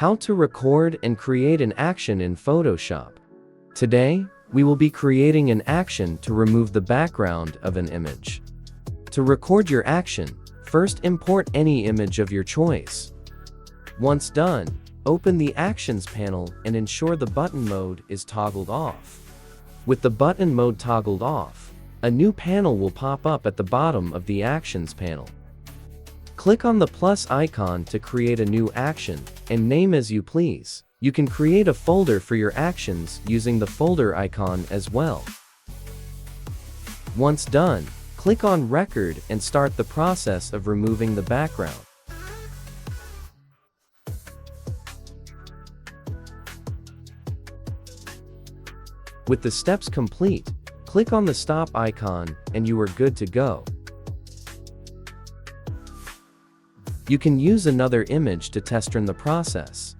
How to record and create an action in Photoshop. Today, we will be creating an action to remove the background of an image. To record your action, first import any image of your choice. Once done, open the Actions panel and ensure the button mode is toggled off. With the button mode toggled off, a new panel will pop up at the bottom of the Actions panel. Click on the plus icon to create a new action, and name as you please. You can create a folder for your actions using the folder icon as well. Once done, click on Record and start the process of removing the background. With the steps complete, click on the stop icon and you are good to go. You can use another image to test run the process.